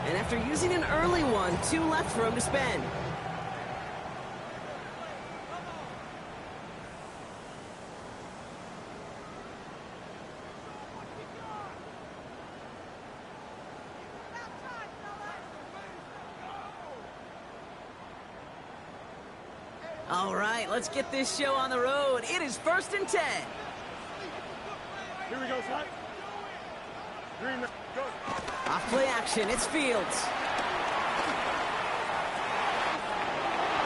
And after using an early one, 2 left for him to spend. All right, let's get this show on the road. It is 1st and 10. Here we go, son. Green, go. Off play action, it's Fields.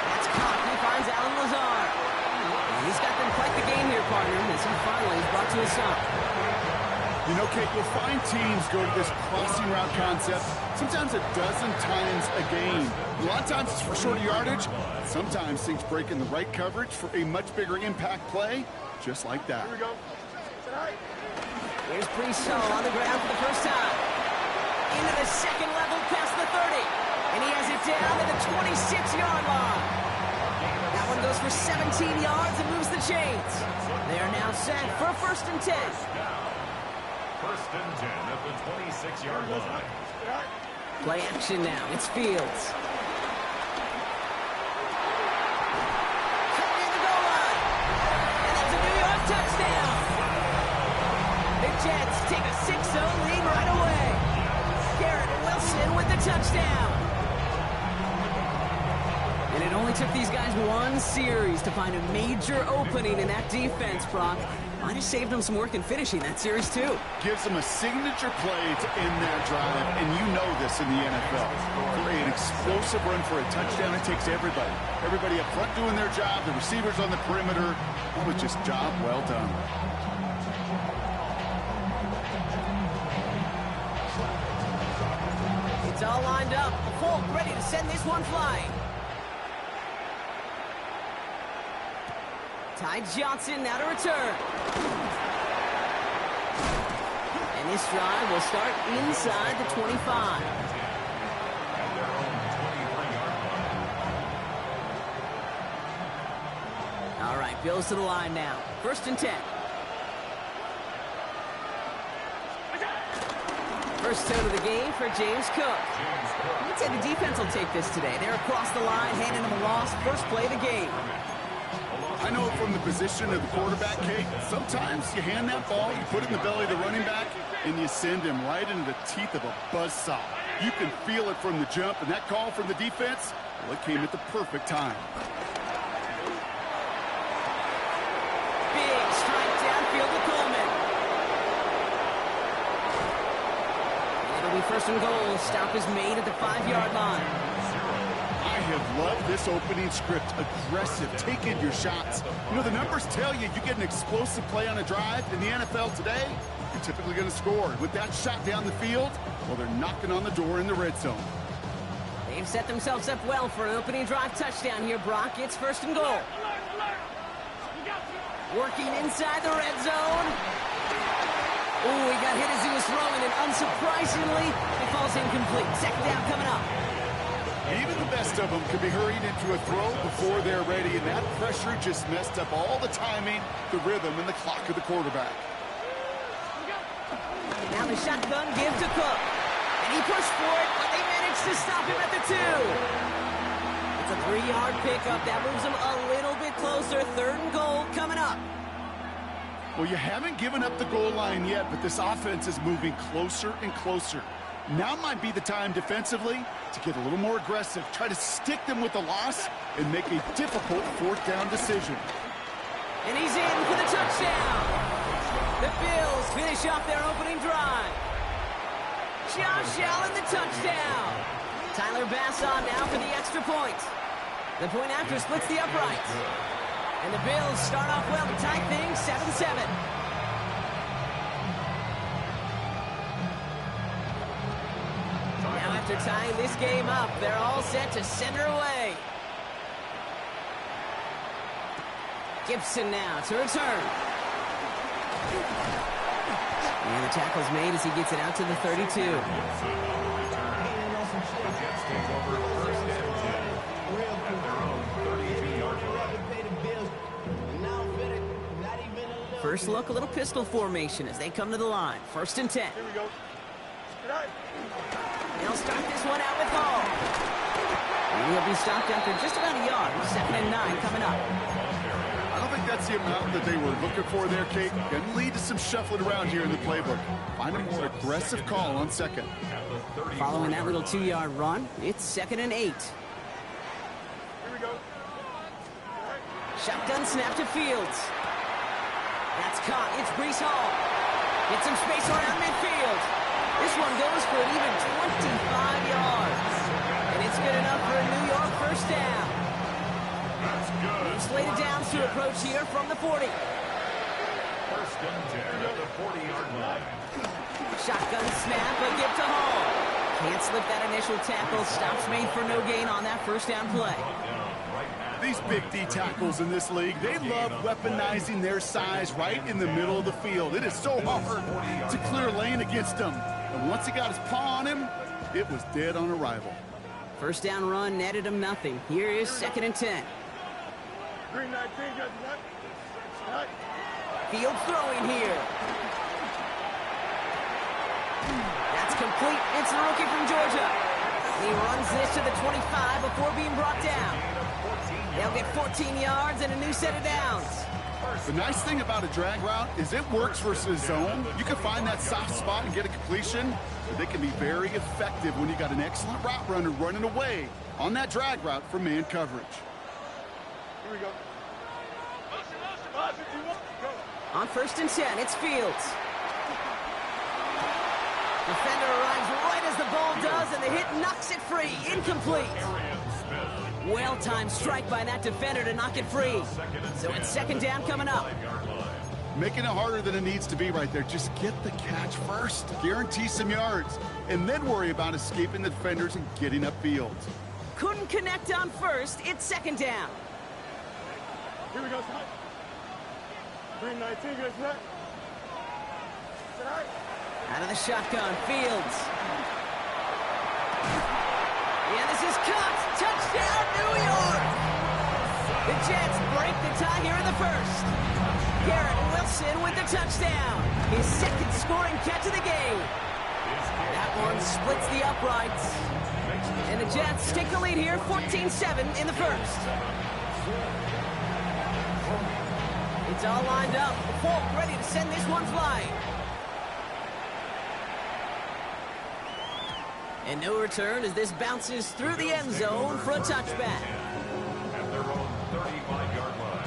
That's caught, he finds Alan Lazar. And he's got them quite the game here, partner, as he finally is brought to a stop. You know, Kate, you'll find teams go to this crossing route concept sometimes a dozen times a game. A lot of times it's for shorter yardage. Sometimes things break in the right coverage for a much bigger impact play, just like that. Here we go. Here's Priso on the ground for the first time. Into the second level past the 30. And he has it down to the 26-yard line. That one goes for 17 yards and moves the chains. They are now set for 1st and 10. 1st and 10 at the 26-yard line. Play action now. It's Fields. Coming in the goal line. And that's a New York touchdown. The Jets take a 6-0 lead right away. Garrett Wilson with the touchdown. And it only took these guys one series to find a major opening in that defense, Brock. Might have saved them some work in finishing that series, too. Gives them a signature play to end that drive, and you know this in the NFL. For an explosive run for a touchdown, it takes everybody. Everybody up front doing their job, the receivers on the perimeter. It was just job well done. It's all lined up. Folk ready to send this one flying. Ty Johnson now to return. And this drive will start inside the 25. All right, Bills to the line now. 1st and 10. First tone of the game for James Cook. I'd say the defense will take this today. They're across the line, handing them a loss. First play of the game. I know from the position of the quarterback, Kate, sometimes you hand that ball, you put it in the belly of the running back, and you send him right into the teeth of a buzzsaw. You can feel it from the jump, and that call from the defense, well, it came at the perfect time. Big strike downfield to Coleman. And it'll be 1st and goal. Stop is made at the 5-yard line. I have loved this opening script. Aggressive, taking your shots. You know, the numbers tell you you get an explosive play on a drive in the NFL today, you're typically going to score. With that shot down the field, well, they're knocking on the door in the red zone. They've set themselves up well for an opening drive touchdown here, Brock. It's 1st and goal. Working inside the red zone. Oh, he got hit as he was throwing, and unsurprisingly, it falls incomplete. 2nd down coming up. Even the best of them can be hurried into a throw before they're ready, and that pressure just messed up all the timing, the rhythm, and the clock of the quarterback. Now the shotgun give to Cook. And he pushed for it, but they managed to stop him at the 2. It's a 3-yard pickup. That moves them a little bit closer. 3rd and goal coming up. Well, you haven't given up the goal line yet, but this offense is moving closer and closer. Now might be the time defensively to get a little more aggressive, try to stick them with the loss, and make a difficult 4th down decision. And he's in for the touchdown. The Bills finish off their opening drive. Josh Allen, the touchdown. Tyler Bass on now for the extra point. The point after splits the uprights. And the Bills start off well to tie things 7-7. Now after tying this game up, they're all set to send her away. Gibson now to return. And the tackle's made as he gets it out to the 32. First look, a little pistol formation as they come to the line. 1st and 10. Here we go. They they'll start this one out with Hall. And he'll be stopped after just about a yard. 2nd and 9 coming up. I don't think that's the amount that they were looking for there, Kate. Going to lead to some shuffling around here in the playbook. Find a more aggressive call on 2nd. Following that little 2-yard run, it's 2nd and 8. Here we go. Shotgun snap to Fields. That's caught. It's Breece Hall. Get some space around midfield. This one goes for an even 25 yards. And it's good enough for a New York first down. That's good. Slated downs to approach here from the 40. 1st and 10 at the 40-yard line. Shotgun snap, but give to Hall. Can't slip that initial tackle. Stops made for no gain on that first down play. These big D tackles in this league, they love weaponizing their size right in the middle of the field. It is so hard to clear lane against them. And once he got his paw on him, it was dead on arrival. First down run netted him nothing. Here is 2nd and 10. Green 19, just what? Right. Fields throwing here. That's complete. It's the rookie from Georgia. He runs this to the 25 before being brought down. They'll get 14 yards and a new set of downs. The nice thing about a drag route is it works versus zone. You can find that soft spot and get a completion. But they can be very effective when you got an excellent route runner running away on that drag route from man coverage. Here we go. On 1st and 10, it's Fields. Defender arrives right as the ball does, and the hit knocks it free. Incomplete. Well-timed strike by that defender to knock it free. So it's 2nd down coming up. Making it harder than it needs to be right there. Just get the catch first. Guarantee some yards. And then worry about escaping the defenders and getting upfield. Couldn't connect on 1st. It's 2nd down. Here we go, son. Green 19, just what? Out of the shotgun, Fields. Yeah, this is caught. Touchdown, New York! The Jets break the tie here in the 1st. Garrett Wilson with the touchdown. His 2nd scoring catch of the game. That one splits the uprights. And the Jets take the lead here, 14-7 in the 1st. It's all lined up. Falk ready to send this one flying. And no return as this bounces through the end zone for a touchback. At their own 35-yard line.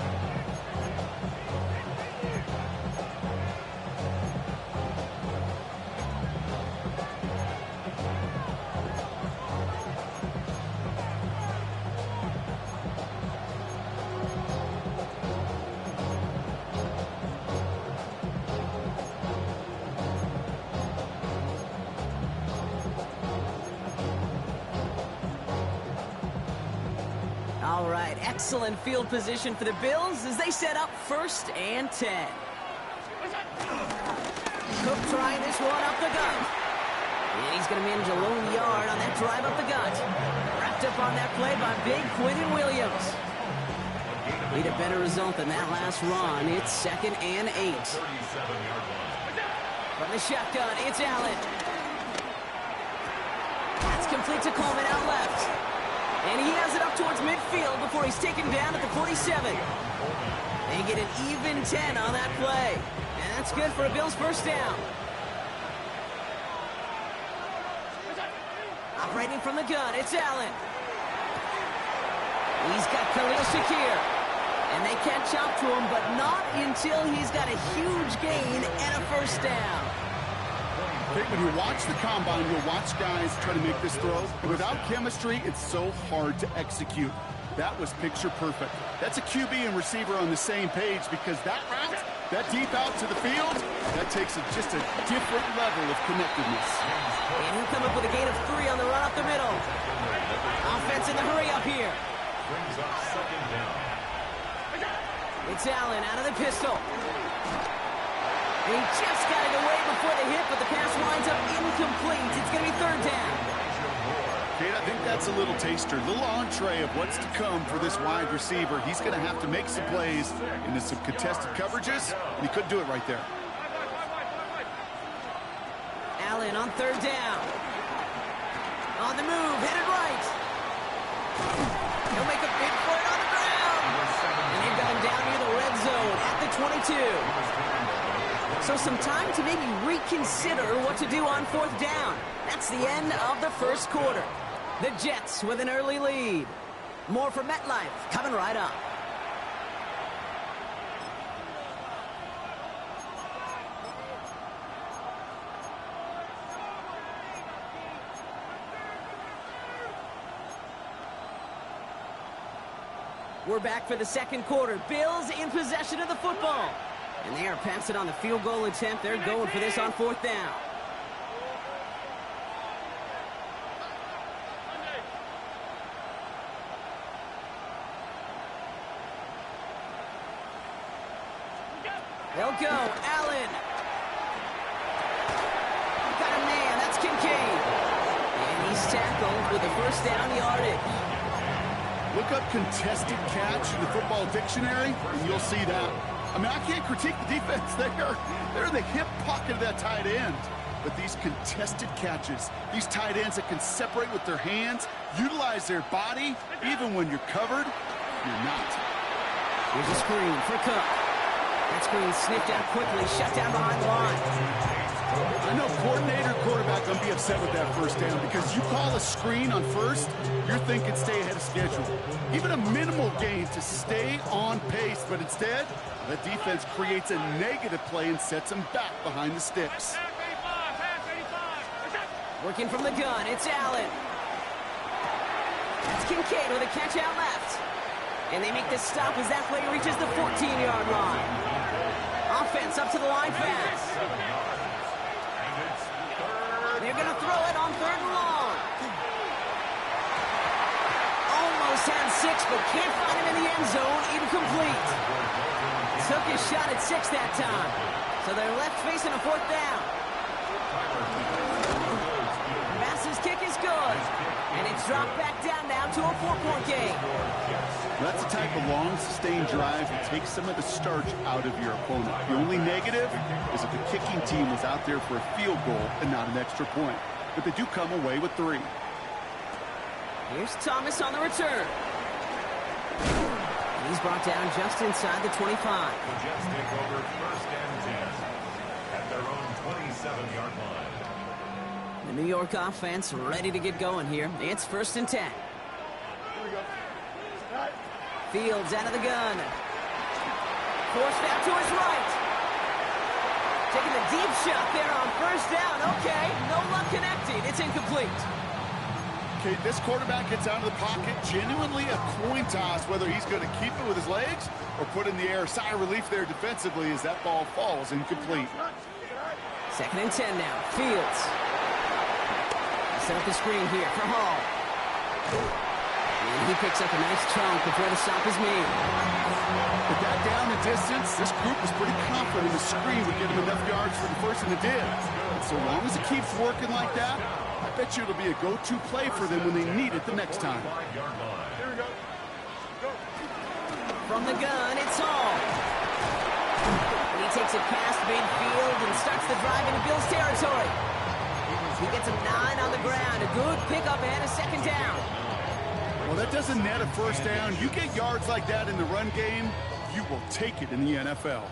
All right, excellent field position for the Bills as they set up 1st and 10. Cook trying this one up the gut. And he's going to manage a lone yard on that drive up the gut. Wrapped up on that play by big Quentin Williams. Need a better result than that last run. It's 2nd and 8. From the shotgun, it's Allen. That's complete to Coleman out left. And he has it up towards midfield before he's taken down at the 47. They get an even 10 on that play. And that's good for a Bills first down. Operating from the gun, it's Allen. He's got Khalil Shakir. And they can't chop to him, but not until he's got a huge gain and a first down. When you watch the combine, you'll watch guys try to make this throw. Without chemistry, it's so hard to execute. That was picture perfect. That's a QB and receiver on the same page because that route, that deep out to the field, that takes just a different level of connectedness. And he'll come up with a gain of 3 on the run up the middle. Offense in the hurry up here. Brings up 2nd down. It's Allen out of the pistol. He just got it away before the hit, but the pass winds up incomplete. It's going to be 3rd down. Kate, I think that's a little taster, a little entree of what's to come for this wide receiver. He's going to have to make some plays into some contested coverages, and he couldn't do it right there. Allen on 3rd down. On the move, headed right. He'll make a big play on the ground. And they've got him down near the red zone at the 22. So some time to maybe reconsider what to do on fourth down. That's the end of the first quarter. The Jets with an early lead. More from MetLife coming right up. We're back for the second quarter. Bills in possession of the football. And they are passing on the field goal attempt. They're going for this on fourth down. They'll go. Allen. Got a man. That's Kincaid. And he's tackled with a first down yardage. Look up contested catch in the football dictionary, and you'll see that. I mean, I can't critique the defense. They're in the hip pocket of that tight end. But these contested catches, these tight ends that can separate with their hands, utilize their body, even when you're covered, you're not. Here's a screen for Cook. That screen sniffed out quickly, shut down behind the line. I know coordinator, quarterback, going to be upset with that first down because you call a screen on first, you're thinking stay ahead of schedule. Even a minimal gain to stay on pace, but instead, the defense creates a negative play and sets them back behind the sticks. Working from the gun, it's Allen. That's Kincaid with a catch out left. And they make the stop as that play reaches the 14-yard line. Offense up to the line fast. They're going to throw it on third and long. Almost had 6, but can't find him in the end zone. Incomplete. Took his shot at 6 that time. So they're left facing a fourth down. Bass's kick is good. And it's dropped back down now to a 4-point game. That's the type of long, sustained drive that takes some of the starch out of your opponent. The only negative is if the kicking team was out there for a field goal and not an extra point. But they do come away with 3. Here's Thomas on the return. And he's brought down just inside the 25. The Jets take over first and 10 at their own 27-yard line. The New York offense ready to get going here. It's first and 10. Here we go. Fields out of the gun. Forced out to his right. Taking the deep shot there on first down. Okay, no luck connecting. It's incomplete. Okay, this quarterback gets out of the pocket. Genuinely a coin toss whether he's going to keep it with his legs or put in the air. Sigh of relief there defensively as that ball falls incomplete. Second and 10 now. Fields. Set up the screen here for Hall. And he picks up a nice chunk before the stop is made. With that down the distance, this group was pretty confident the screen would get him enough yards for the first and it did. And so long as it keeps working like that, I bet you it'll be a go-to play for them when they need it the next time. Here we go. Go. From the gun, it's Hall. And he takes it past midfield and starts the drive into Bills territory. He gets him 9 on the ground. A good pickup and a second down. Well, that doesn't net a first down. You get yards like that in the run game, you will take it in the NFL.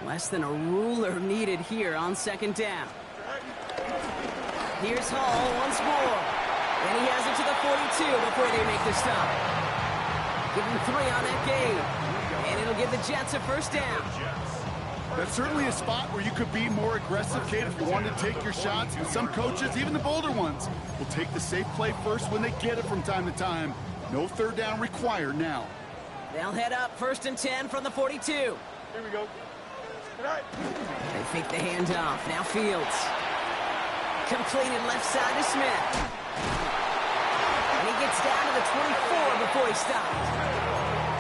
Less than a ruler needed here on second down. Here's Hall once more. And he has it to the 42 before they make the stop. Give him 3 on that game. And it'll give the Jets a first down. That's certainly a spot where you could be more aggressive, Kate, if you wanted to take your shots. And some coaches, even the bolder ones, will take the safe play first when they get it from time to time. No third down required now. They'll head up first and 10 from the 42. Here we go. All right. They fake the handoff. Now Fields. Completed left side to Smith. And he gets down to the 24 before he stops.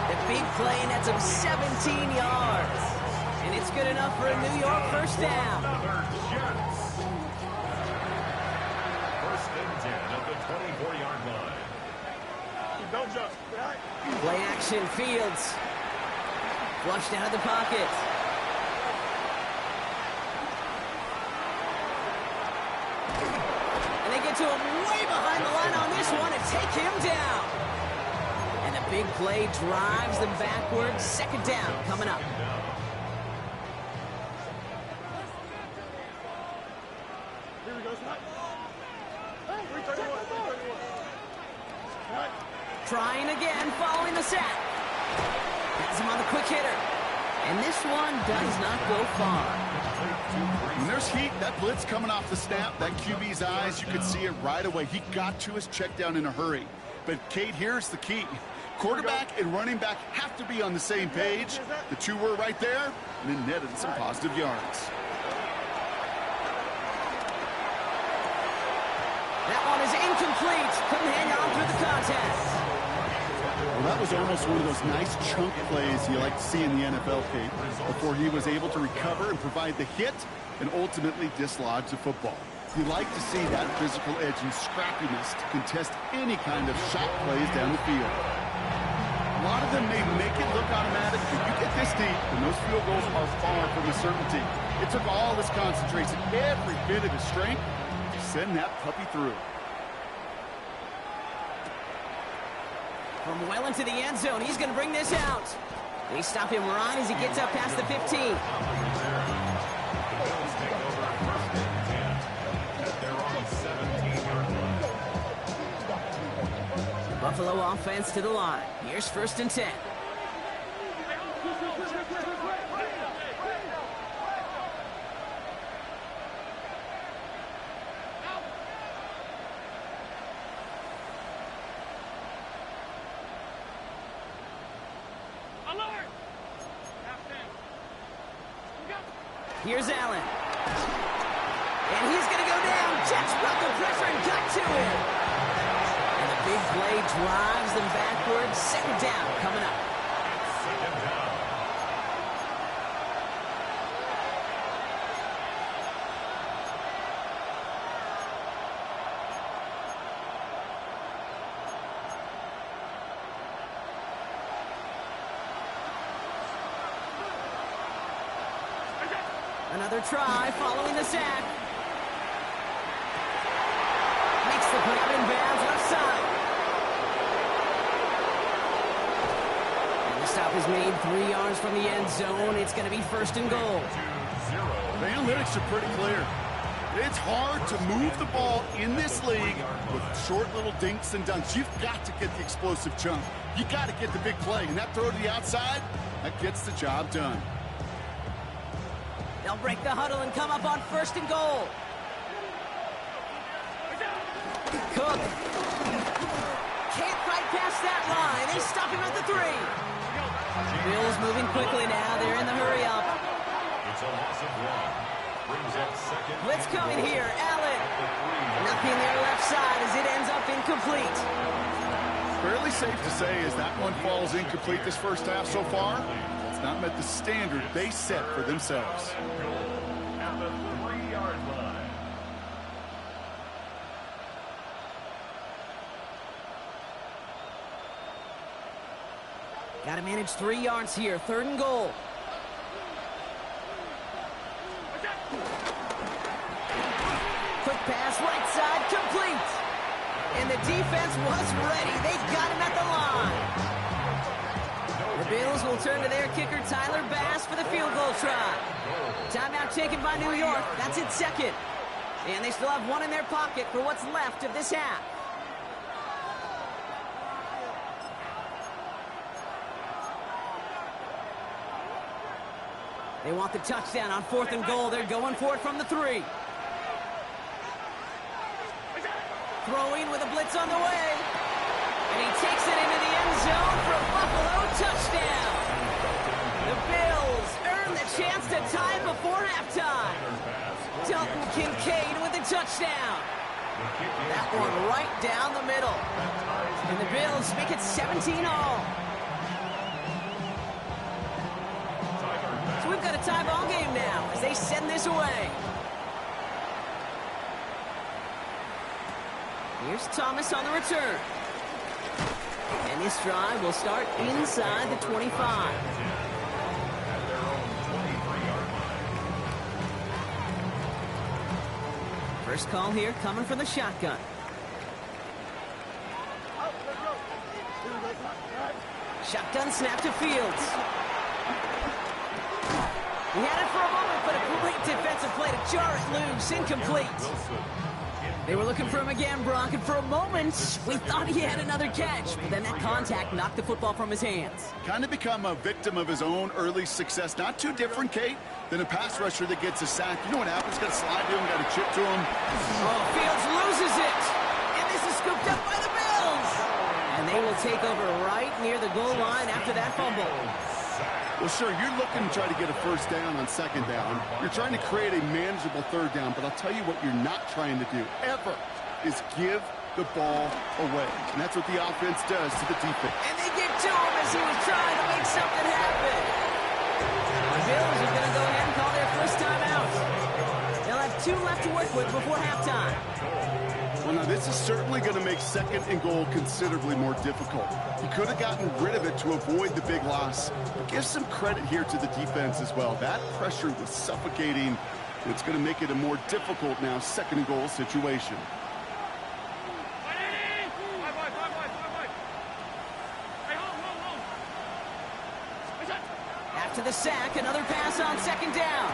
The big play nets him 17 yards. And it's good enough for a New York first down. First and 10 at the 24-yard line. Don't jump. All right. Play action, Fields. Flushed out of the pocket. And they get to him way behind the line of big play drives them backwards. Second down coming up. Here we go, Scott. 331. Trying again, following the sack. Has him on the quick hitter. And this one does not go far. When there's heat, that blitz coming off the snap, that QB's eyes, you could see it right away. He got to his check down in a hurry. But, Kate, here's the key. Quarterback and running back have to be on the same page. The two were right there, and then netted some positive yards. That one is incomplete. Couldn't hang on through the contest. Well, that was almost one of those nice chunk plays you like to see in the NFL, Kate, before he was able to recover and provide the hit and ultimately dislodge the football. You like to see that physical edge and scrappiness to contest any kind of shot plays down the field. A lot of them may make it look automatic, but you get this deep, and those field goals are far from a certainty. It took all his concentration, every bit of his strength, to send that puppy through. From well into the end zone, he's going to bring this out. They stop him right as he gets up past the 15. Buffalo offense to the line. Here's 1st and 10. Here's Allen. And he's going to go down. Jets brought the pressure and got to him. And the big play drives them backwards. Second down coming up. Another try following the sack. Makes the grab in bounds left side. And the stop is made 3 yards from the end zone. It's going to be 1st and goal. The analytics are pretty clear. It's hard to move the ball in this league with short little dinks and dunks. You've got to get the explosive chunk. You got to get the big play. And that throw to the outside, that gets the job done. They'll break the huddle and come up on 1st and goal. Cook. Can't fight past that line. They stop him at the 3. Bills moving quickly now. They're in the hurry up. It's a loss of 1. Brings up 2nd. Blitz coming here. Allen. Nothing there left side as it ends up incomplete. Fairly safe to say as that one falls incomplete this first half so far. Not met the standard they set for themselves. At the 3-yard line. Got to manage 3 yards here. 3rd and goal. Quick pass, right side, complete. And the defense was ready. They got him at the line. The Bills will turn to their kicker, Tyler Bass, for the field goal try. Timeout taken by New York. That's its 2nd. And they still have 1 in their pocket for what's left of this half. They want the touchdown on 4th and goal. They're going for it from the 3. Throwing with a blitz on the way. And he takes it into the end zone for a Buffalo touchdown. The Bills earn the chance to tie it before halftime. Dalton Kincaid with the touchdown. That one right down the middle. And the Bills make it 17-all. So we've got a tie ball game now as they send this away. Here's Thomas on the return. And this drive will start inside the 25. First call here coming from the shotgun. Let's go. Here we go. Shotgun snap to Fields. He had it for a moment, but a great defensive play to jar it loose. Incomplete. They were looking for him again, Brock, and for a moment, we thought he had another catch. But then that contact knocked the football from his hands. Kind of become a victim of his own early success. Not too different, Kate, than a pass rusher that gets a sack. You know what happens? Got to slide to him, got to chip to him. Oh, Fields loses it. And this is scooped up by the Bills. And they will take over right near the goal line after that fumble. Well, sure, you're looking to try to get a first down on second down. You're trying to create a manageable third down, but I'll tell you what you're not trying to do, ever, is give the ball away. And that's what the offense does to the defense. And they get to him as he was trying to make something happen. The Bills are going to go ahead and call their first timeout. They'll have 2 left to work with before halftime. Well, now, this is certainly going to make second and goal considerably more difficult. He could have gotten rid of it to avoid the big loss. But give some credit here to the defense as well. That pressure was suffocating. And it's going to make it a more difficult now second and goal situation. After the sack, another pass on second down.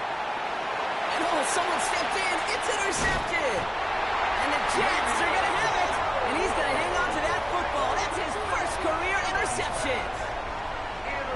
And oh, someone stepped in. It's intercepted. And the Jets are going to have it. And he's going to hang on to that football. That's his first career interception.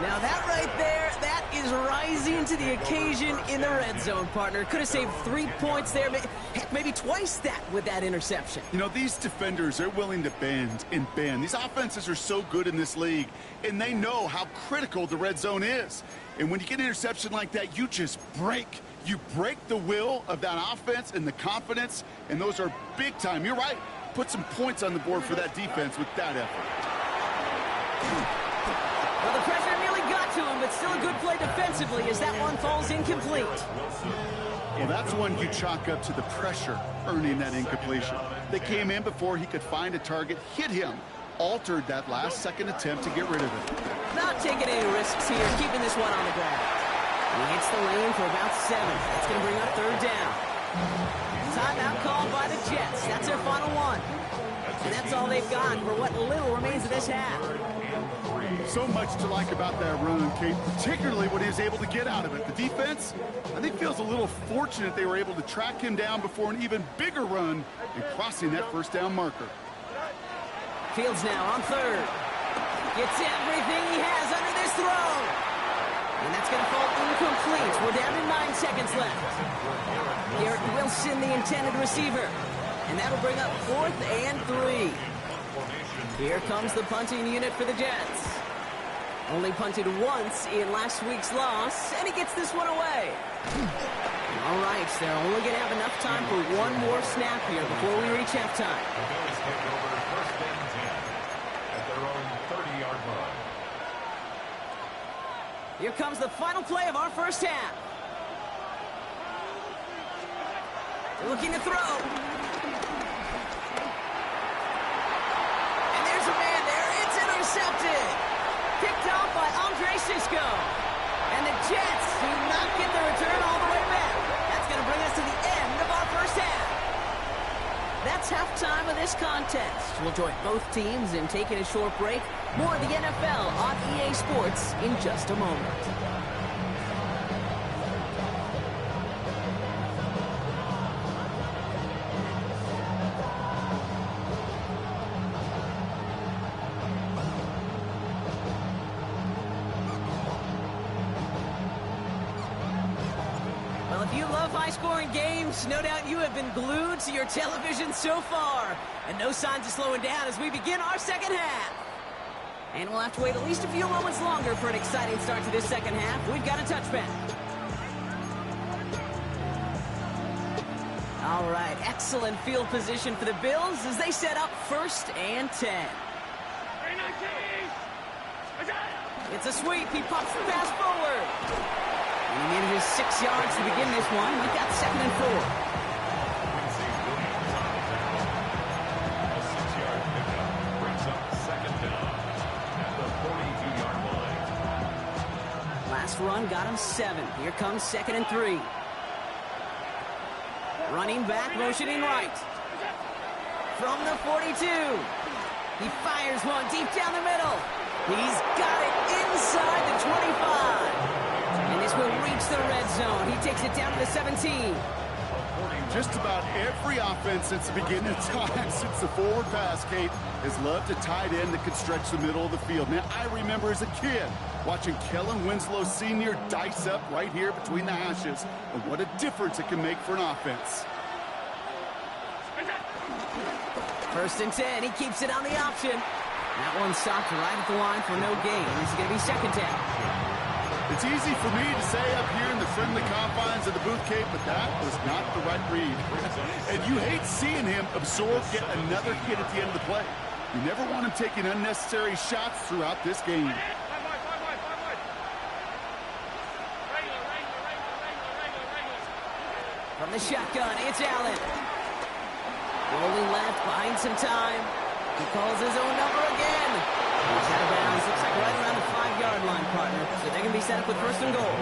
Now that right there, that is rising to the occasion in the red zone, partner. Could have saved 3 points there. Heck, maybe twice that with that interception. You know, these defenders, they're willing to bend and bend. These offenses are so good in this league, and they know how critical the red zone is. And when you get an interception like that, you just break. You break the will of that offense and the confidence, and those are big time. You're right. Put some points on the board for that defense with that effort. Well, the pressure nearly got to him, but still a good play defensively as that one falls incomplete. Well, that's one you chalk up to the pressure earning that incompletion. They came in before he could find a target, hit him, altered that last-second attempt to get rid of it. Not taking any risks here, keeping this one on the ground. He hits the lane for about 7. That's going to bring up third down. Timeout called by the Jets. That's their final one. And that's all they've got for what little remains of this half. So much to like about that run, Kate, particularly what he was able to get out of it. The defense, I think, feels a little fortunate they were able to track him down before an even bigger run and crossing that first down marker. Fields now on third. Gets everything he has under this throw. And that's going to fall incomplete. We're down to 9 seconds left. Garrett Wilson, the intended receiver. And that'll bring up 4th and 3. Here comes the punting unit for the Jets. Only punted once in last week's loss, and he gets this one away. All right, they're only going to have enough time for one more snap here before we reach halftime. The Bills take over first and 10 at their own 30-yard line. Here comes the final play of our first half. They're looking to throw. And there's a man there. It's intercepted. Picked off by Andre Sisco. And the Jets do not get the return all the way back. That's going to bring us to the end of our first half. That's halftime of this contest. We'll join both teams in taking a short break. More of the NFL on EA Sports in just a moment. Well, if you love high-scoring games, no doubt you have been glued to your television so far. And no signs of slowing down as we begin our second half. And we'll have to wait at least a few moments longer for an exciting start to this second half. We've got a touchback. All right, excellent field position for the Bills as they set up 1st and 10. It's a sweep. He pops the pass forward. And he needed his 6 yards to begin this one. We've got 2nd and 4. Last run got him 7. Here comes 2nd and 3. Running back, motioning right. From the 42. He fires one deep down the middle. He's got it inside the 25. And this will reach the red zone. He takes it down to the 17. Just about every offense since the beginning of time, since the forward pass, Kate, has loved a tight end that could stretch the middle of the field. Now, I remember as a kid watching Kellen Winslow Sr. dice up right here between the hashes, and what a difference it can make for an offense. 1st and 10. He keeps it on the option. That one stopped right at the line for no gain. This is going to be 2nd down. It's easy for me to say up here in the friendly confines of the booth, Kate, but that was not the right read. And you hate seeing him absorb yet another hit at the end of the play. You never want him taking unnecessary shots throughout this game. From the shotgun, it's Allen. Rolling left, buying some time. He calls his own number again. He's out of bounds. Looks like right around the 5-yard line, partner. So they're going to be set up with 1st and goal.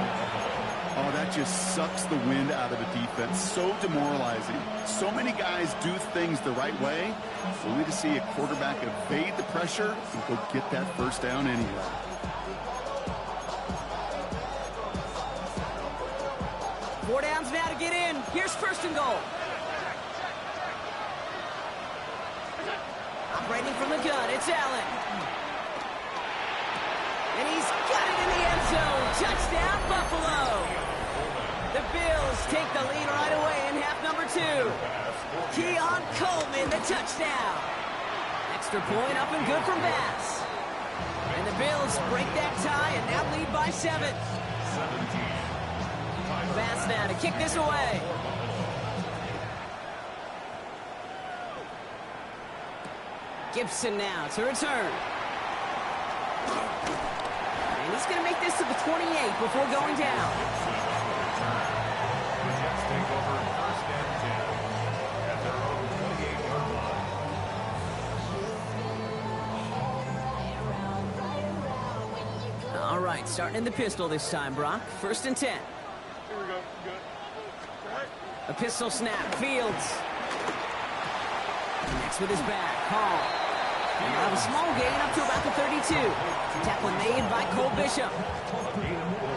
Oh, that just sucks the wind out of a defense. So demoralizing. So many guys do things the right way, only to see a quarterback evade the pressure and go get that 1st down anyway. Four downs now to get in. Here's 1st and goal. Operating from the gun, it's Allen. And he's got it in the end zone. Touchdown, Buffalo. The Bills take the lead right away in half number 2. Keon Coleman, the touchdown. Extra point up and good from Bass. And the Bills break that tie and now lead by 7. Bass now to kick this away. Gibson now to return. And he's going to make this to the 28 before going down. The Jets take over 1st and 10 at their own 28-yard line. All right, starting in the pistol this time, Brock. 1st and 10. Here we go. Good. All right. A pistol snap. Fields. Next with his back. Hall. And they'll have a small gain up to about the 32. Tackle made by Cole Bishop.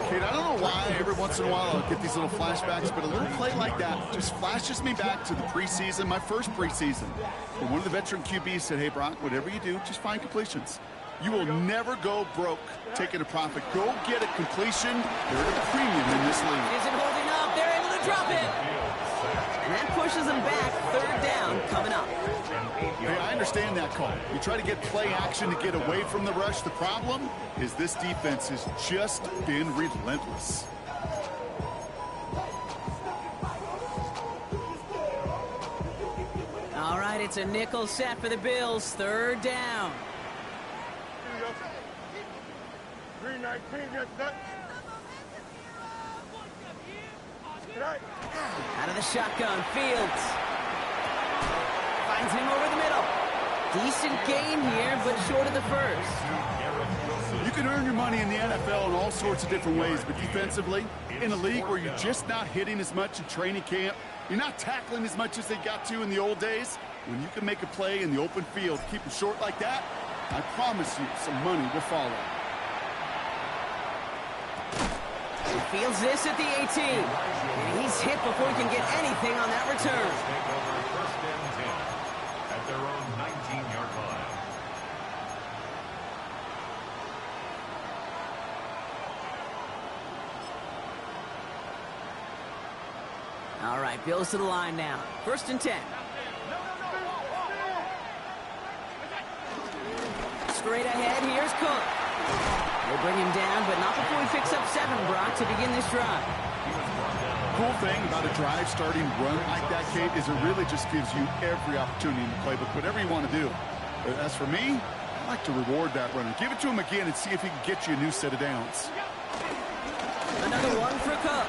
Kate, I don't know why every once in a while I'll get these little flashbacks, but a little play like that just flashes me back to the preseason, my first preseason. And one of the veteran QBs said, hey, Brock, whatever you do, just find completions. You will never go broke taking a profit. Go get a completion. They're at a premium in this league. Isn't holding up. They're able to drop it. And that pushes them back. 3rd down coming up. Hey, I understand that call. You try to get play action to get away from the rush. The problem is this defense has just been relentless. All right, it's a nickel set for the Bills. 3rd down. Here we go. 319, yes, that. Tonight. Out of the shotgun, Fields. Finds him over the middle. Decent gain here, but short of the 1st. You can earn your money in the NFL in all sorts of different ways, but defensively, in a league where you're just not hitting as much in training camp, you're not tackling as much as they got to in the old days, when you can make a play in the open field, keep them short like that, I promise you some money will follow. He fields this at the 18. And he's hit before he can get anything on that return. Take over 1st and 10 at their own 19-yard line. All right, Bills to the line now. 1st and 10. Straight ahead, here's Cook. They bring him down, but not before he picks up 7, Brock, to begin this drive. Cool thing about a drive starting run like that, Kate, is it really just gives you every opportunity in the playbook, whatever you want to do. As for me, I like to reward that runner. Give it to him again and see if he can get you a new set of downs. Another one for Cook.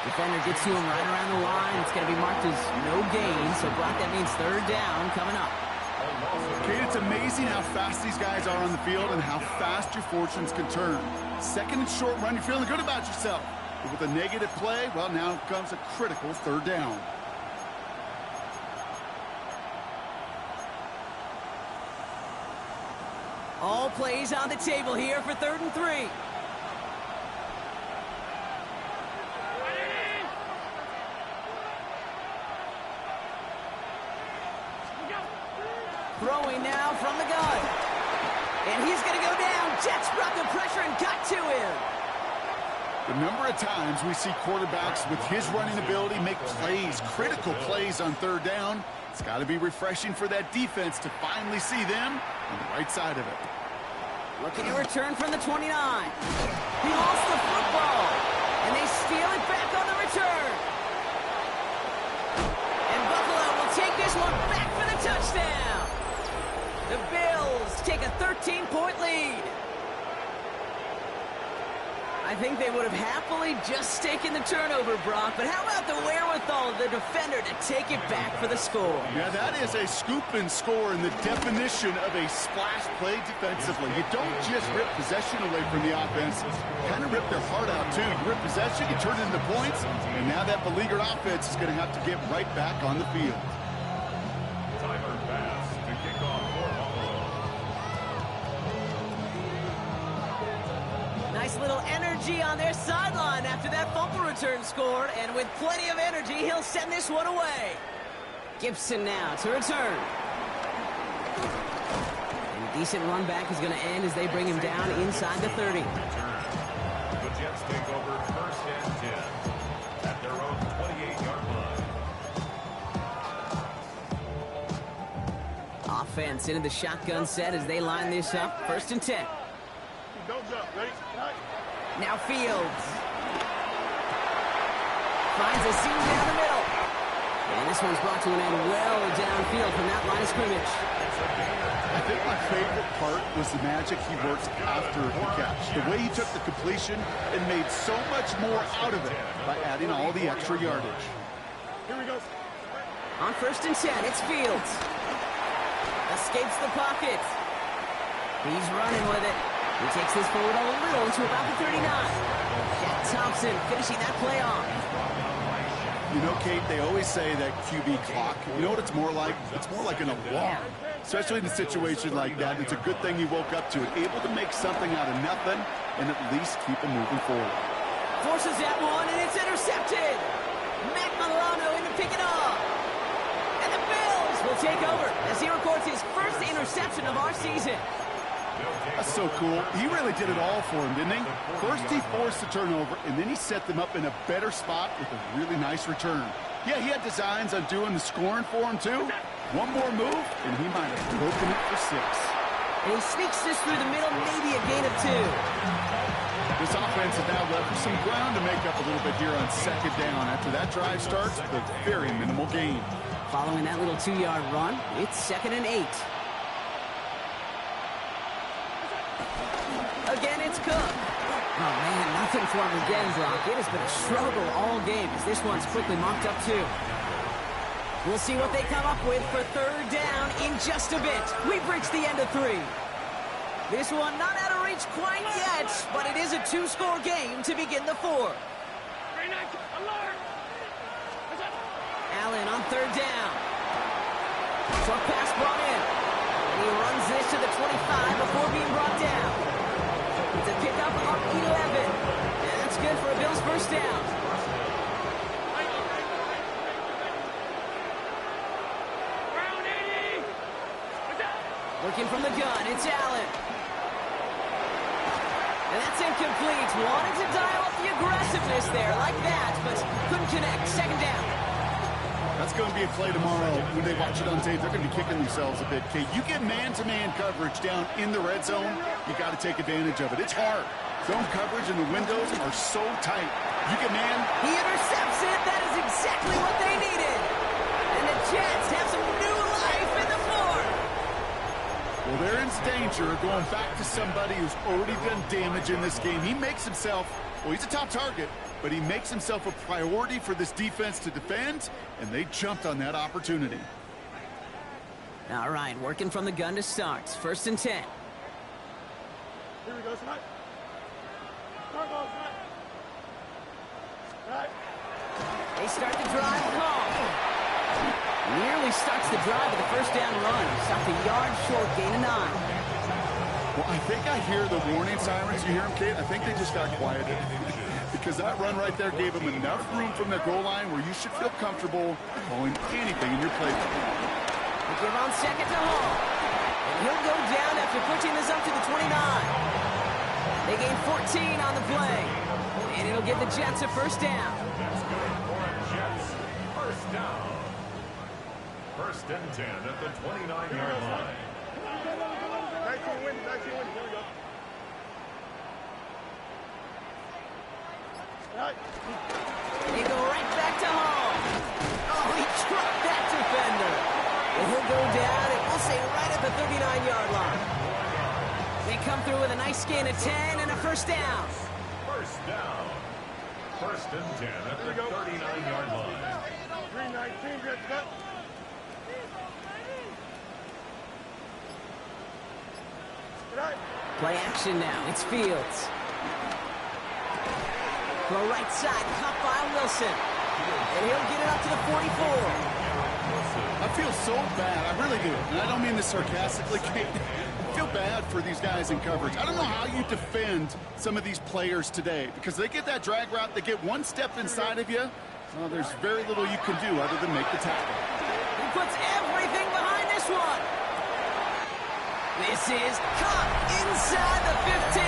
Defender gets to him right around the line. It's going to be marked as no gain, so Brock, that means 3rd down coming up. Kate, it's amazing how fast these guys are on the field and how fast your fortunes can turn. 2nd and short run, you're feeling good about yourself. But with a negative play, well, now comes a critical 3rd down. All plays on the table here for 3rd and 3. Throwing now from the gun. And he's going to go down. Jets brought the pressure and got to him. The number of times we see quarterbacks with his running ability make plays, critical plays on 3rd down. It's got to be refreshing for that defense to finally see them on the right side of it. Looking to return from the 29. He lost the football. And they steal it back on the return. And Buffalo will take this one back for the touchdown. The Bills take a 13-point lead. I think they would have happily just taken the turnover, Brock, but how about the wherewithal of the defender to take it back for the score? Yeah, that is a scoop and score in the definition of a splash play defensively. You don't just rip possession away from the offense, you kind of rip their heart out too. You rip possession, you turn it into points, and now that beleaguered offense is going to have to get right back on the field. Tyler Bass to kick off for Buffalo. Nice little energy on their sideline after that fumble return scored, and with plenty of energy, he'll send this one away. Gibson now to return. And a decent run back is going to end as they bring him down inside the 30. The Jets take over 1st and 10 at their own 28-yard line. Offense into the shotgun set as they line this up. 1st and 10. Don't jump. Ready? Now Fields. Finds a seam down the middle. And this one's brought to an end well downfield from that line of scrimmage. I think my favorite part was the magic he worked after the catch. The way he took the completion and made so much more out of it by adding all the extra yardage. Here we go. On 1st and 10, it's Fields. Escapes the pocket. He's running with it. He takes this forward a little to about the 39. Jack Thompson finishing that play off. You know, Kate, they always say that QB clock. You know what it's more like? It's more like an alarm. Especially in a situation like that. It's a good thing he woke up to it. Able to make something out of nothing and at least keep him moving forward. Forces that one, and it's intercepted. Matt Milano in to pick it up. And the Bills will take over as he records his first interception of our season. That's so cool. He really did it all for him, didn't he? First he forced the turnover, and then he set them up in a better spot with a really nice return. Yeah, he had designs on doing the scoring for him, too. One more move, and he might have broken it for 6. And he sneaks this through the middle, maybe a gain of 2. This offense has now left some ground to make up a little bit here on 2nd down. After that drive starts with a very minimal gain. Following that little 2-yard run, it's 2nd and 8. Again, it's Cook. Oh, man, nothing for him again, Brock. It has been a struggle all game as this one's quickly mocked up, too. We'll see what they come up with for 3rd down in just a bit. We've reached the end of 3. This one not out of reach quite yet, but it is a 2-score game to begin the 4th. Allen on 3rd down. Short pass brought in. And he runs this to the 25 before being brought down. It's a pickup of 11. And that's good for a Bills 1st down. Looking from the gun, it's Allen. And that's incomplete. Wanted to dial up the aggressiveness there like that, but couldn't connect. 2nd down. That's going to be a play tomorrow. When they watch it on tape, they're going to be kicking themselves a bit, Kate. You get man-to-man coverage down in the red zone, you got to take advantage of it. It's hard. Zone coverage and the windows are so tight. You get man. He intercepts it. That is exactly what they needed. And the Jets have some new life in the 4th. Well, they're in danger of going back to somebody who's already done damage in this game. He makes himself, well, he's a top target, but he makes himself a priority for this defense to defend, and they jumped on that opportunity. All right, working from the gun to start. 1st and 10. Here we go, tonight. Right. They start the drive long. Nearly starts the drive with a 1st down run. Stopped a yard short, gain of 9. Well, I think I hear the warning sirens. You hear them, Kate? I think they just got quieted. Because that run right there gave them enough room from their goal line where you should feel comfortable calling anything in your playbook. They give on second to Hall. And he'll go down after pushing this up to the 29. They gain 14 on the play. And it'll give the Jets a first down. That's good for a Jets. First down. First and 10 at the 29-yard line. 19 wins, 19 wins. Here we go. Right. They go right back to Hall. Oh, he trucked that defender. And he'll go down, and we'll say right at the 39-yard line. They come through with a nice gain of 10 and a first down. First down. First and 10 at the 39-yard line. 3-19, good cut. Right. Play action now. It's Fields. Throw right side, caught by Wilson. And he'll get it up to the 44. I feel so bad. I really do. And I don't mean this sarcastically, Kate. I feel bad for these guys in coverage. I don't know how you defend some of these players today because they get that drag route, they get one step inside of you. Well, there's very little you can do other than make the tackle. He puts everything behind this one. This is caught inside the 15.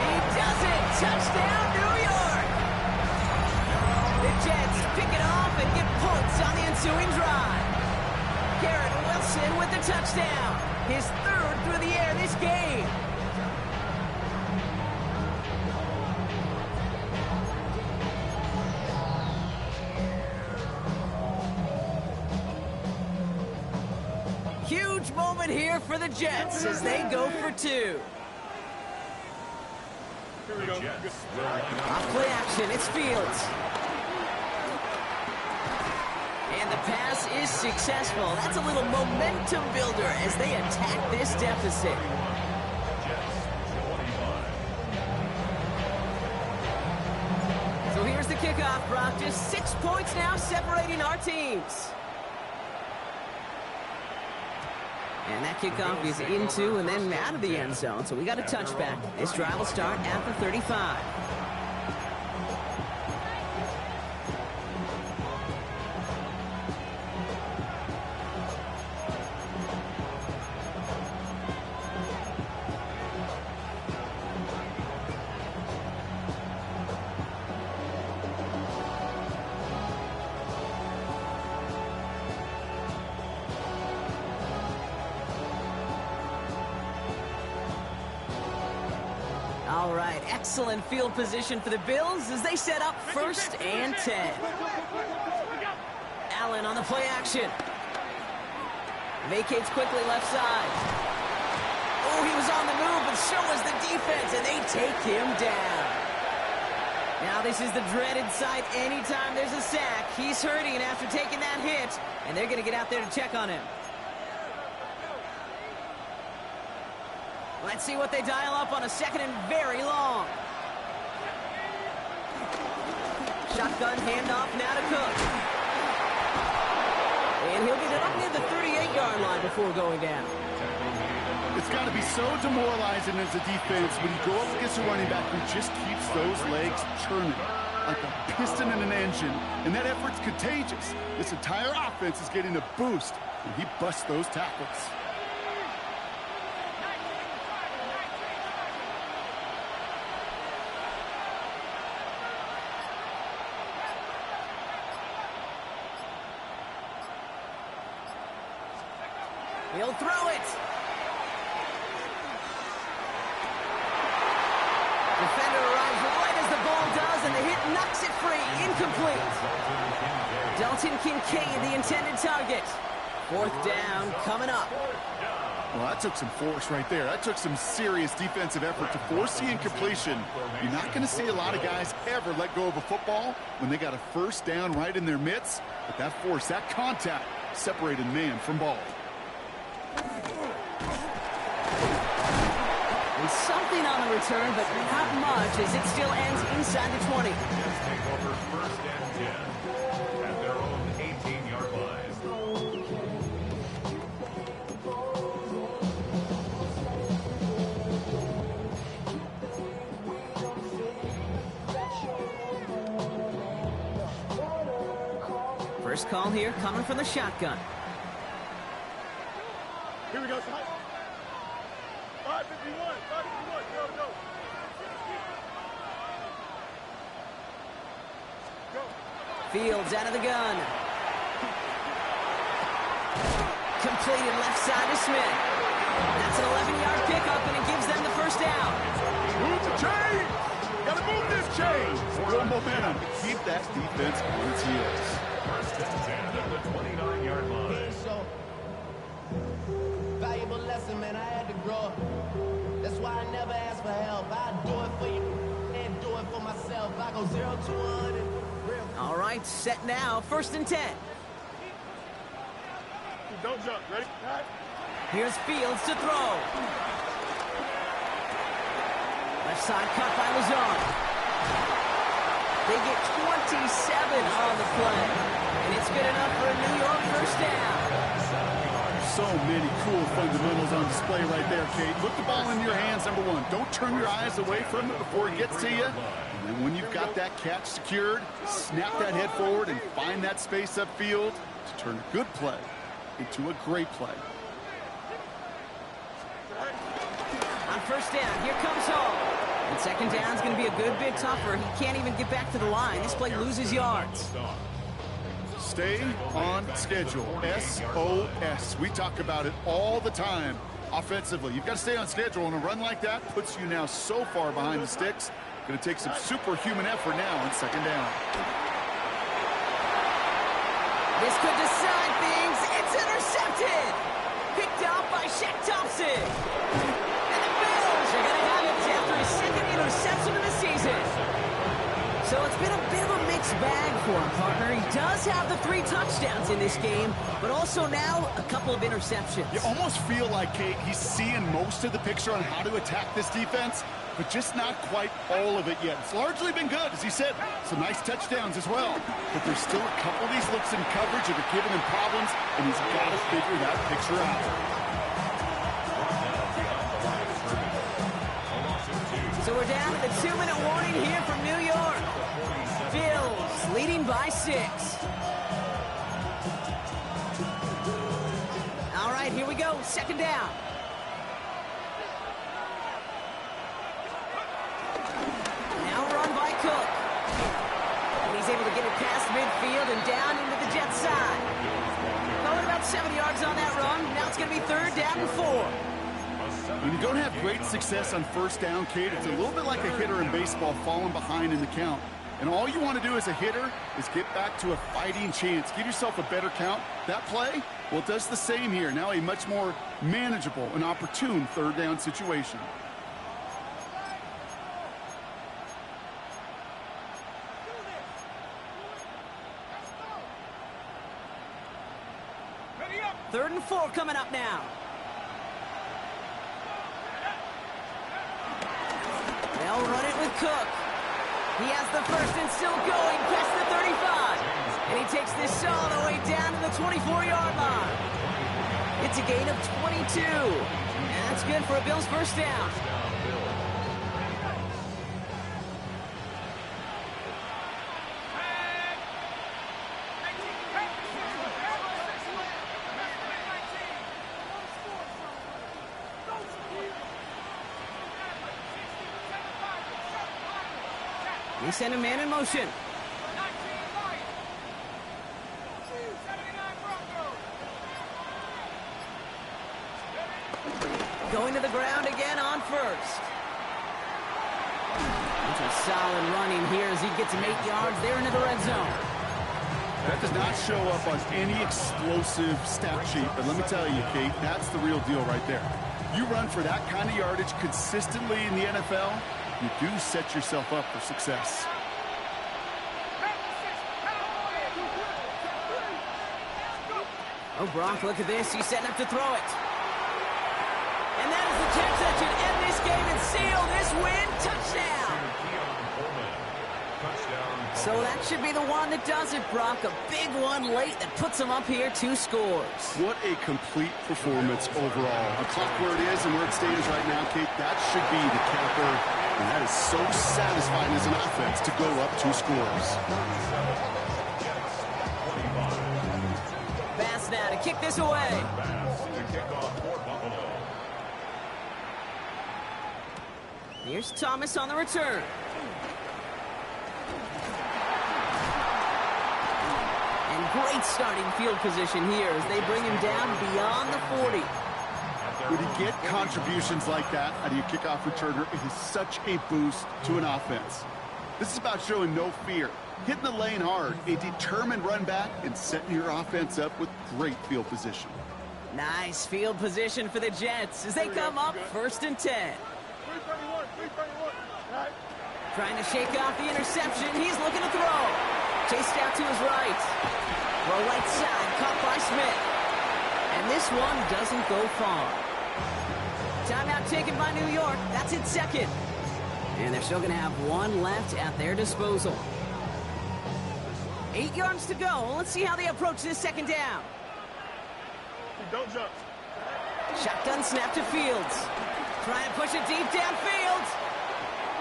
He does it. Touchdown, New York. The Jets pick it off and get points on the ensuing drive. Garrett Wilson with the touchdown. His third through the air this game. Huge moment here for the Jets as they go for two. Here we go. Off play action, it's Fields. And the pass is successful. That's a little momentum builder as they attack this deficit. So here's the kickoff, Brock. Just 6 points now separating our teams. And that kickoff is into and then out of the end zone. So we got a touchback. This drive will start at the 35. All right, excellent field position for the Bills as they set up first and 10. Allen on the play action. Vacates quickly left side. Oh, he was on the move, but so was the defense, and they take him down. Now this is the dreaded sight anytime there's a sack. He's hurting after taking that hit, and they're going to get out there to check on him. Let's see what they dial up on a second and very long. Shotgun handoff now to Cook. And he'll get it up near the 38-yard line before going down. It's got to be so demoralizing as a defense when you go up against a running back who just keeps those legs churning like a piston in an engine, and that effort's contagious. This entire offense is getting a boost, and he busts those tackles. He'll throw it. Defender arrives right as the ball does, and the hit knocks it free. Incomplete. Dalton Kincaid, the intended target. Fourth down coming up. Well, that took some force right there. That took some serious defensive effort to force the incompletion. You're not going to see a lot of guys ever let go of a football when they got a first down right in their midst. But that force, that contact, separated man from ball. And something on the return, but not much, as it still ends inside the 20. Jets take over first and 10 at their own 18-yard line. First call here coming from the shotgun. Here we go, Smite. 551, 551, go, go. Go. Fields out of the gun. Completed left side to Smith. That's an 11-yard pickup, and it gives them the first down. Move the chain! Gotta move this chain! Build momentum. Keep that defense on its heels. First and 10 at the 29-yard line. Valuable lesson, man. I had to grow up. That's why I never ask for help. I do it for you and do it for myself. I go 0 to 100. All right, set now. First and 10. Don't jump. Ready? Right. Here's Fields to throw. Left side cut by Lazard. They get 27 on the play. And it's good enough for a New York first down. So many cool fundamentals on display right there, Kate. Put the ball in your hands, number one. Don't turn your eyes away from it before it gets to you. And then when you've got that catch secured, snap that head forward and find that space upfield to turn a good play into a great play. On first down, here comes Hall. And second down is going to be a good bit tougher. He can't even get back to the line. This play loses yards. Stay on schedule. SOS. We talk about it all the time offensively. You've got to stay on schedule, and a run like that puts you now so far behind the sticks. Going to take some superhuman effort now on second down. This could decide things. It's intercepted. Picked out by Shaq Thompson. And the Bills are going to have it after his second interception of the season. So it's been a bit of a mixed bag for him, partner. He does have the 3 touchdowns in this game, but also now a couple of interceptions. You almost feel like, Kate, he's seeing most of the picture on how to attack this defense, but just not quite all of it yet. It's largely been good, as he said. Some nice touchdowns as well. But there's still a couple of these looks in coverage that are giving him problems, and he's got to figure that picture out. So we're down to the 2-minute warning here from New York. Bills leading by 6. All right, here we go. Second down. Now run by Cook. And he's able to get it past midfield and down into the Jets side. Going about 7 yards on that run. Now it's going to be third down and 4. When you don't have great success on first down, Kate, it's a little bit like a hitter in baseball falling behind in the count. And all you want to do as a hitter is get back to a fighting chance. Give yourself a better count. That play, well, it does the same here. Now a much more manageable and opportune third down situation. Third and 4 coming up now. They'll run it with Cook. He has the first and still going past the 35. And he takes this all the way down to the 24-yard line. It's a gain of 22. And that's good for a Bills first down. They send a man in motion. Going to the ground again on first. It's a solid running here as he gets him 8 yards there into the red zone. That does not show up on any explosive stat sheet, but let me tell you, Kate, that's the real deal right there. You run for that kind of yardage consistently in the NFL, you do set yourself up for success. Oh, Brock, look at this. He's setting up to throw it. And that is the catch that should end this game and seal this win. Touchdown. So that should be the one that does it, Brock. A big one late that puts him up here 2 scores. What a complete performance overall. The clock where it is and where it stands right now, Kate, that should be the capper. And that is so satisfying as an offense to go up 2 scores. kick this away. To kick off for Buffalo. Here's Thomas on the return. And great starting field position here as they bring him down beyond the 40. When you get contributions like that out of your kickoff returner, it is such a boost to an offense. This is about showing no fear, hitting the lane hard, a determined run back, and setting your offense up with great field position. Nice field position for the Jets as they come up 1st and 10. 331, 331. Right. Trying to shake off the interception. He's looking to throw. Chased out to his right. Throw right side, caught by Smith. And this one doesn't go far. Timeout taken by New York. That's its second. And they're still going to have one left at their disposal. 8 yards to go. Let's see how they approach this second down. Don't jump. Shotgun snap to Fields. Trying to push it deep downfield.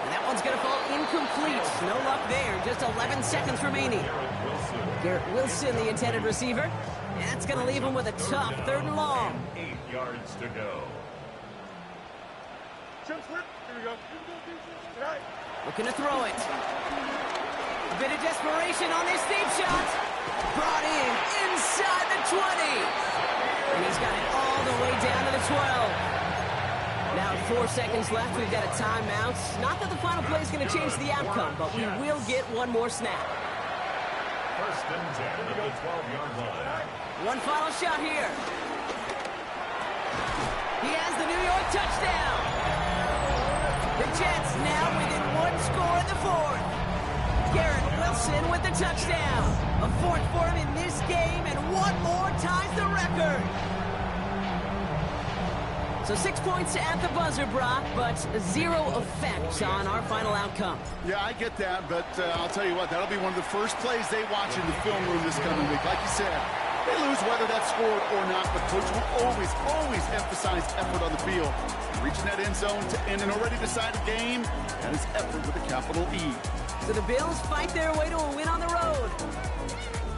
And that one's going to fall incomplete. No luck there. Just 11 seconds remaining. Garrett Wilson, the intended receiver. And that's going to leave him with a tough 3rd and long. 8 yards to go. Jump slip. Here we go. Right. Looking to throw it. A bit of desperation on this deep shot. Brought in inside the 20. And he's got it all the way down to the 12. Now 4 seconds left. We've got a timeout. Not that the final play is going to change the outcome, but we will get one more snap. 1st and 10 at the 12-yard line. One final shot here. He has the New York touchdown. The Jets now within 1 score in the 4th. Garrett Wilson with the touchdown. A 4th for him in this game, and one more ties the record. So 6 points at the buzzer, Brock, but 0 effect on our final outcome. Yeah, I get that, but I'll tell you what, that'll be one of the first plays they watch in the film room this coming week. Like you said, they lose whether that's scored or not, but coach will always emphasize effort on the field. Reaching that end zone to end an already decided game, that is effort with a capital E. So the Bills fight their way to a win on the road.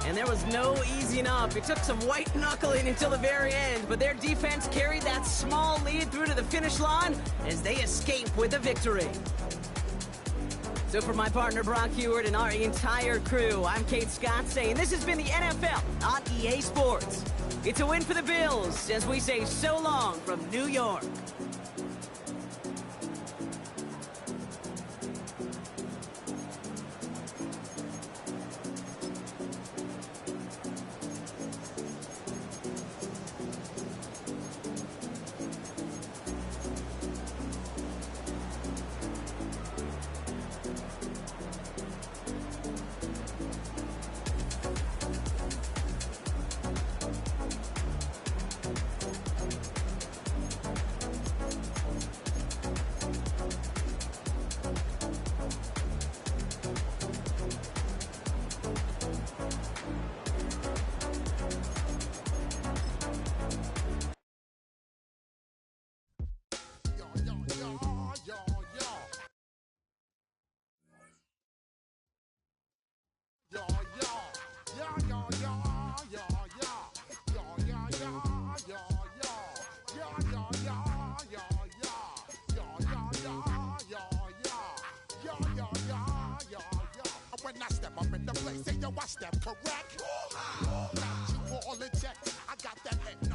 And there was no easing up. It took some white knuckling until the very end, but their defense carried that small lead through to the finish line as they escape with a victory. So for my partner Brock Heward and our entire crew, I'm Kate Scott saying this has been the NFL on EA Sports. It's a win for the Bills as we say so long from New York. Step correct. Got you all in check. I got that head.